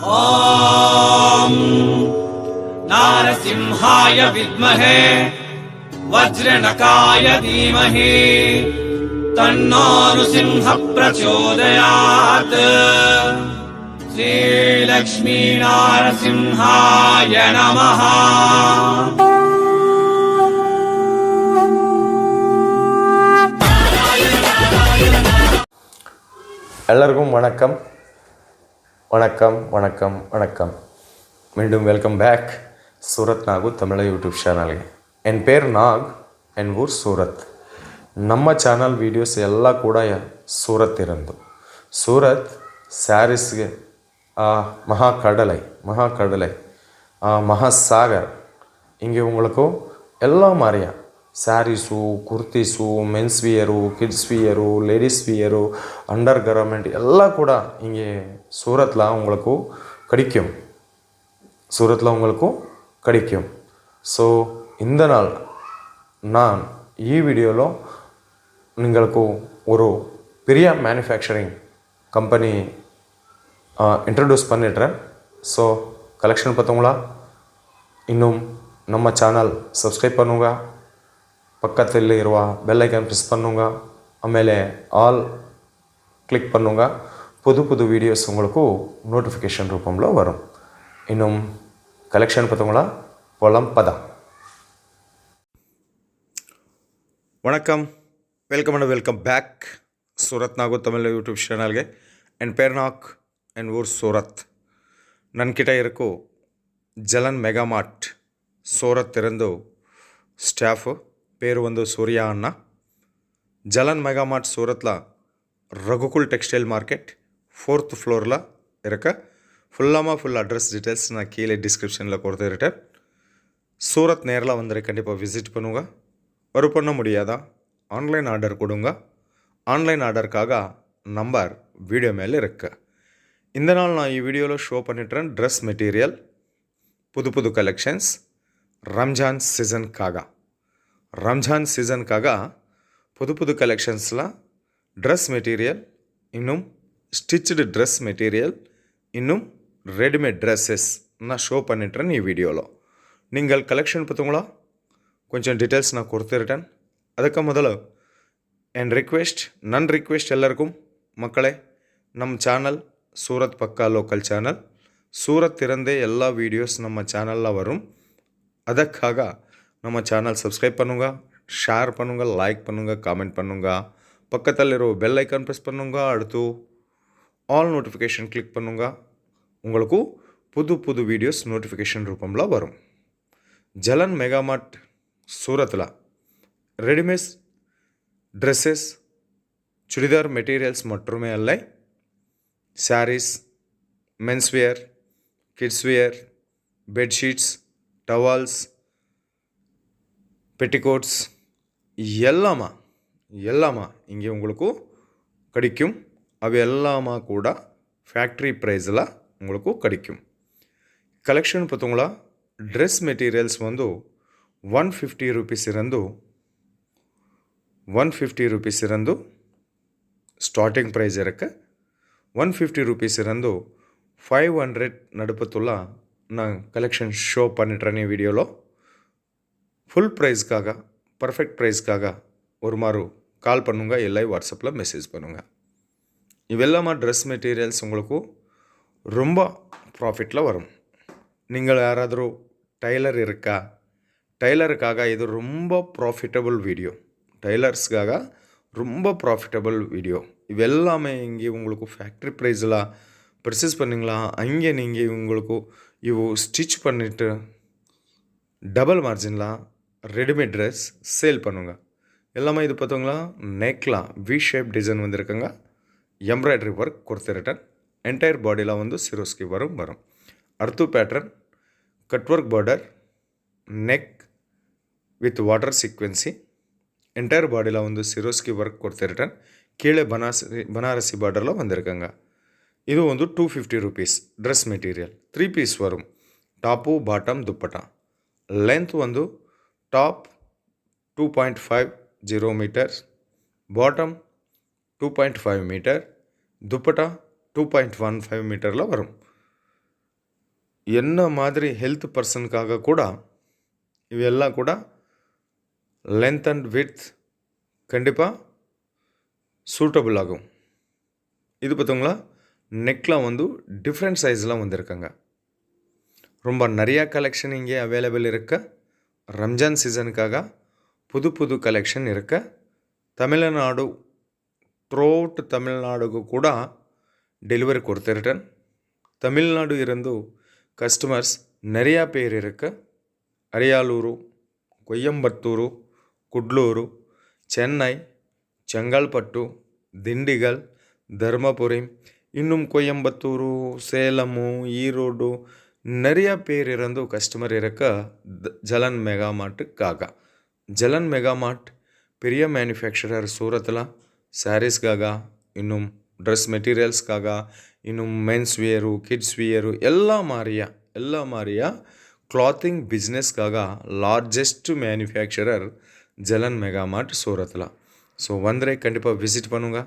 ॐ नारसिंहाय विद्महे वज्रनकाय धीमहि तन्नो नृसिंह प्रचोदयात्। श्रीलक्ष्मी नारसिंहाय नमः। எல்லாருக்கும் வணக்கம் வணக்கம் வணக்கம் வணக்கம். மீண்டும் welcome back Surat Nagu Tamil YouTube சேனಲ್ಗೆ. என் பேர் நாக், என் ஊர் சூரத். ನಮ್ಮ ಚಾನಲ್ ವೀಡಿಯೋಸ್ ಎಲ್ಲ ಕೂಡ ಸೂರತ್ ಇರೋದು. ಸೂರತ್ ಸ್ಯಾರೀಸ್ಗೆ மகாக்கடலை மகாசாகர். இங்கே உங்களுக்கு எல்லா மாதிரியா saris, kurtis, men's wear, kids wear, ladies wear, under garment எல்லாம் கூட இங்கே சூரத்தில் உங்களுக்கு கிடைக்கும். ஸோ இந்த நாள் நான் வீடியோவில் உங்களுக்கு ஒரு பெரிய மேனுஃபேக்சரிங் கம்பெனி இன்ட்ரடியூஸ் பண்ணிடுறேன். ஸோ கலெக்ஷன் பார்த்தவங்களா, இன்னும் நம்ம சேனல் சப்ஸ்கிரைப் பண்ணுங்க, பக்கத்தில் ಇರುವ ಬೆಲ್ ಐಕಾನ್ ಪ್ರೆಸ್ பண்ணுங்க, ಆಮೇಲೆ ஆல் கிளிக் பண்ணுங்க. புது வீடியோஸ் உங்களுக்கு நோட்டிஃபிகேஷன் ரூபம்ல வரும். இன்னும் கலெக்ஷன் பார்த்தவங்களா, போலாம் பதம். வணக்கம், welcome back Surat Nagu Tamil YouTube சேனಲ್ಗೆ. என் பேர் நாக், என் ஊர் சூரத். நன்கிட்ட இருக்கோ ஜலன் மெகா மார்ட் சூரத் இருந்து ஸ்டாஃபு பேர் வந்து சூர்யா அண்ணா. ஜலன் மெகா மார்ட் சூரத்தில் ரகுகுல் டெக்ஸ்டைல் மார்க்கெட் 4th ஃப்ளோரில் இருக்க. ஃபுல் அட்ரஸ் டீட்டெயில்ஸ் நான் கீழே டிஸ்கிரிப்ஷனில் கொடுத்துருக்கேன். சூரத் நேரில் வந்து கண்டிப்பாக விசிட் பண்ணுங்க. பண்ண முடியாதா, ஆன்லைன் ஆர்டர் கொடுங்க. ஆன்லைன் ஆர்டருக்காக நம்பர் வீடியோ மேலே இருக்கு. இந்த நாள் நான் வீடியோவில் ஷோ பண்ணிட்டுறேன் ட்ரெஸ் மெட்டீரியல், புது கலெக்ஷன்ஸ் ரம்ஜான் சீசனுக்காக புது கலெக்ஷன்ஸில் ட்ரெஸ் மெட்டீரியல், இன்னும் ஸ்டிச்சுடு ட்ரெஸ் மெட்டீரியல், இன்னும் ரெடிமேட் ட்ரெஸ்ஸஸ் நான் ஷோ பண்ணிட்டுறேன் வீடியோவில். நீங்கள் கலெக்ஷன் பார்த்தவங்களா, கொஞ்சம் டீட்டெயில்ஸ் நான் கொடுத்துருட்டேன். அதுக்கு முதல்ல என் ரிக்வெஸ்ட் எல்லாருக்கும் மக்களே, நம்ம சேனல் சூரத் பக்கா லோக்கல் சேனல். சூரத் இருந்தே எல்லா வீடியோஸ் நம்ம சேனலில் வரும். அதுக்காக நம்ம சேனல் சப்ஸ்கிரைப் பண்ணுங்க, ஷேர் பண்ணுங்க, லைக் பண்ணுங்க, காமெண்ட் பண்ணுங்க. பக்கத்தில் பெல் ஐக்கான் ப்ரெஸ் பண்ணுங்க. அடுத்து ஆல் நோட்டிஃபிகேஷன் கிளிக் பண்ணுங்க. உங்களுக்கு புது வீடியோஸ் நோட்டிஃபிகேஷன் ரூபம்ல வரும். ஜலன் மெகா மார்ட் சூரத்தில் ரெடிமேட் ட்ரெஸ்ஸஸ், சுடிதார் மெட்டீரியல்ஸ் மட்டுமே அல்ல, saris, men's wear, kids wear, bedsheets, towels, petticoats எல்லாமா இங்கே உங்களுக்கு கிடைக்கும். அவை எல்லாமா கூட ஃபேக்ட்ரி ப்ரைஸில் உங்களுக்கு கிடைக்கும். கலெக்ஷன் பார்த்தவங்களா, ட்ரெஸ் மெட்டீரியல்ஸ் வந்து 150 rupees இருந்து ஸ்டார்டிங் ப்ரைஸ் இருக்கு. 150 rupees இருந்து 500 நடுப்பத்துள்ள நான் கலெக்ஷன் ஷோ பண்ணிட்டுறேன் வீடியோவில். ஃபுல் ப்ரைஸ்க்காக, பர்ஃபெக்ட் ப்ரைஸ்க்காக ஒரு மாறு கால் பண்ணுங்க, இல்லை வாட்ஸ்அப்பில் மெசேஜ் பண்ணுங்க. இவெல்லாமா ட்ரெஸ் மெட்டீரியல்ஸ் உங்களுக்கு ரொம்ப ப்ராஃபிட்டில் வரும். நீங்கள் யாராದರೂ ಟೈಲರ್ இருக்கா, ಟೈಲರ್க்காக இது ரொம்ப ப்ராஃபிட்டபிள் வீடியோ. ಟೈಲರ್ஸ்க்காக ரொம்ப ப்ராஃபிட்டபிள் வீடியோ. இவெல்லாமே இங்கே உங்களுக்கு ஃபேக்ட்ரி ப்ரைஸில் பர்ச்சேஸ் பண்ணிங்களா, அங்கே நீங்கள் உங்களுக்கு இವು ஸ்டிச் பண்ணிவிட்டு டபுள் மார்ஜினில் ரெடிமேட் ட்ரெஸ் சேல் பண்ணுங்க. எல்லாமே இது பார்த்தவங்களா, நெக்கில் வி ஷேப் டிசைன் வந்துருக்குங்க, எம்ப்ராய்டரி ஒர்க் கொடுத்துருட்டேன். என்டையர் பாடியில் வந்து சிரோஸ்கி வரும். Art pattern, cut work border, neck with water sequins, entire பாடியில் வந்து சிரோஸ்கி ஒர்க் கொடுத்துருட்டேன். கீழே பனாரசி பார்டரில் வந்திருக்குங்க. இது வந்து 250 rupees ட்ரெஸ் மெட்டீரியல். 3 piece வரும். டாப்பு, பாட்டம், துப்பட்டா. லென்த் வந்து டாப் 2.50 மீட்டர், பாட்டம் 2.5 மீட்டர், துப்பட்டா 2.15 மீட்டரில் வரும். என்ன மாதிரி ஹெல்த் பர்சனுக்காக கூட இவையெல்லாம் கூட லென்த் அண்ட் விட்த் கண்டிப்பாக சூட்டபிள் ஆகும். இது பார்த்தீங்களா, நெக்லாம் வந்து டிஃப்ரெண்ட் சைஸ்லாம் வந்திருக்காங்க. ரொம்ப நிறையா கலெக்ஷன் இங்கே அவைலபிள் இருக்க. ரம்ஜான் சீசனுக்காக புது புது கலெக்ஷன் இருக்க. ತಮಿಳುನಾಡು ಥ್ರೋಟ್ ತಮಿಳುನಾಡುಗೂ ಕೂಡ ಡೆಲಿವರಿ ಕೊಡ್ತಿರ್ಟೇನ್. ತಮಿಳುನಾಡು ಇರಂದು ಕಸ್ಟಮರ್ಸ್ நிறைய பேர் இருக்க. அரியாலூர், கொயம்பத்தூர், குட்லூர், சென்னை, செங்கல்பட்டு, திண்டிகல், தர்மபுரி, இன்னும் கோயம்புத்தூர், சேலம், ஈரோடு நிறைய பேர் இருந்து கஸ்டமர் இருக்க ஜலன் மெகா மார்ட்டுக்காக. ஜலன் மெகா மார்ட் பெரிய மேனுஃபேக்சரர் சூரத்தில் ಸ್ಯಾರೀಸ್ಗಾಗ, இன்னும் ட்ரெஸ் மெட்டீரியல்ஸ்க்காக, இன்னும் மென்ஸ் வியரு, கிட்ஸ் வியரு ಎಲ್ಲ ಮಾರಿಯ ಕ್ಲಾತಿಂಗ್ ಬಿಸ್ನೆಸ್ಗಾಗ largest manufacturer Jalan mega mart சூரத்தில். ஸோ வந்தரே கண்டிப்பாக விசிட் பண்ணுங்க.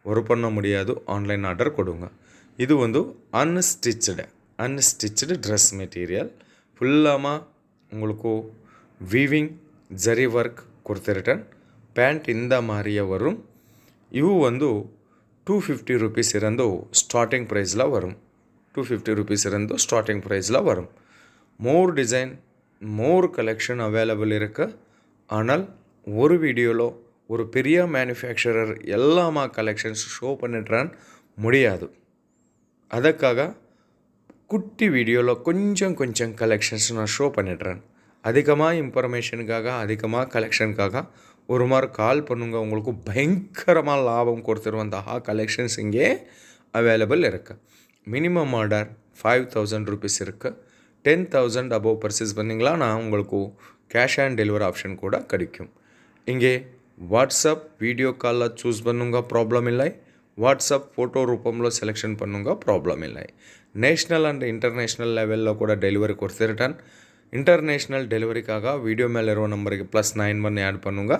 ஒரு பண்ண முடியாது, ஆன்லைன் ஆர்டர் கொடுங்க. இது வந்து அன்ஸ்டிச்சுடு ட்ரெஸ் மெட்டீரியல் ஃபுல்லாக உங்களுக்கு வீவிங் ஜரி ஒர்க் கொடுத்துருட்டேன். ಪ್ಯಾಂಟ್ ಇಂದ ಮಾರಿಯ ವரும். ಇವು ಒಂದು 250 ರೂಪೀಸ್ ಇರಂದು ಸ್ಟಾರ್ಟಿಂಗ್ ಪ್ರೈಸ್ಲ ವரும். 250 ರೂಪೀಸ್ ಇರಂದು ಸ್ಟಾರ್ಟಿಂಗ್ ಪ್ರೈಸ್ಲ ವரும். More design, more collection available இருக்க. ஆனால் ஒரு வீடியோவில் ஒரு பெரிய மேனுஃபேக்சரர் எல்லாமா கலெக்ஷன்ஸ் ஷோ பண்ணிட்டுறான் முடியாது. ಅದಕ್ಕಾக குட்டி வீடியோவில் கொஞ்சம் கலெக்ஷன்ஸ் நான் ஷோ பண்ணிடுறேன். அதிகமாக இன்ஃபர்மேஷனுக்காக, அதிகமாக கலெக்ஷனுக்காக ஒரு மாதிரி கால் பண்ணுங்க. உங்களுக்கு பயங்கரமாக லாபம் கொடுத்துருವಂತಹ கலெக்ஷன்ஸ் இங்கே அவைலபிள் இருக்குது. மினிமம் ஆர்டர் 5000 ருபீஸ் இருக்குது. 10,000 அபோவ் பர்ச்சேஸ் பண்ணிங்களா நான் உங்களுக்கு கேஷ் ஆன் டெலிவரி ஆப்ஷன் கூட கிடைக்கும். இங்கே வாட்ஸ்அப் வீடியோ காலில் சூஸ் பண்ணுங்க, ப்ராப்ளம் இல்லை. வாட்ஸ்அப் ஃபோட்டோ ரூபంలో செலெக்ஷன் பண்ணுங்க, ப்ராப்ளம் இல்லை. நேஷ்னல் அண்ட் இன்ಟರ್ನ್ಯಾಷನಲ್ ಲೆವೆಲ್ ಕೂಡ ಡೆಲಿವರಿ ಕೊಡ್ತಿರ್ತಾನೆ. ಇಂಟರ್ನ್ಯಾಷನಲ್ ಡೆಲಿವರಿக்காக வீடியோ மேலே இருக்க நம்பருக்கு +91 ஆட் பண்ணுங்க.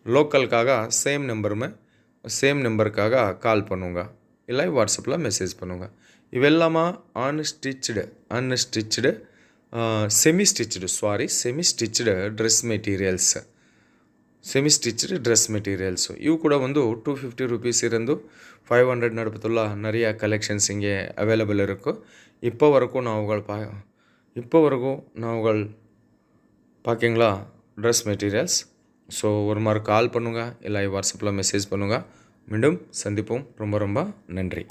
லோக்கலுக்காக சேம் நம்பருக்காக கால் பண்ணுங்க, இல்லை வாட்ஸ்அப்பில் மெசேஜ் பண்ணுங்க. இவெல்லாமா அன்ஸ்டிச்சுடு செமி ஸ்டிச்சுடு ட்ரெஸ் மெட்டீரியல்ஸ் ಇವು ಕೂಡ ಒಂದು 250 ರೂಪೀಸ್ ಇರಂದು 500 ನಡುಪುತ್ತುಲ್ಲ நிறைய கலெக்ஷன்ஸ் இங்கே அவைலபிள் இருக்கும். இப்போவரைக்கும் நாங்கள் பார்க்கிங்களா ட்ரெஸ் மெட்டீரியல்ஸ். ஸோ ஒரு மாதிரி கால் பண்ணுங்க, இல்லை வாட்ஸ்அப்பில் மெசேஜ் பண்ணுங்க. மீண்டும் சந்திப்போம். ரொம்ப நன்றி.